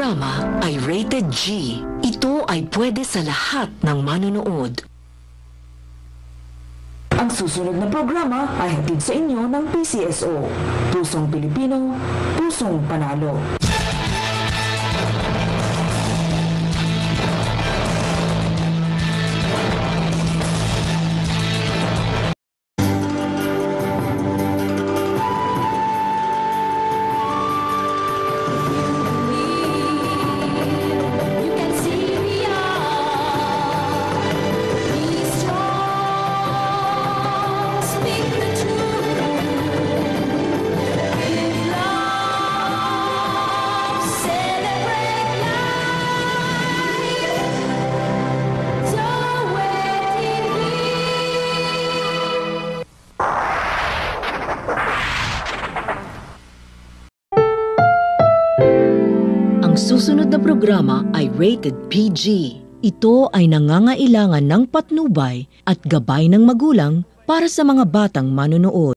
programa ay rated G. Ito ay pwede sa lahat ng manonood. Ang susunod na programa ay hatid sa inyo ng PCSO. Pusong Pilipino, Pusong Panalo. Susunod na programa ay rated PG. Ito ay nangangailangan ng patnubay at gabay ng magulang para sa mga batang manonood.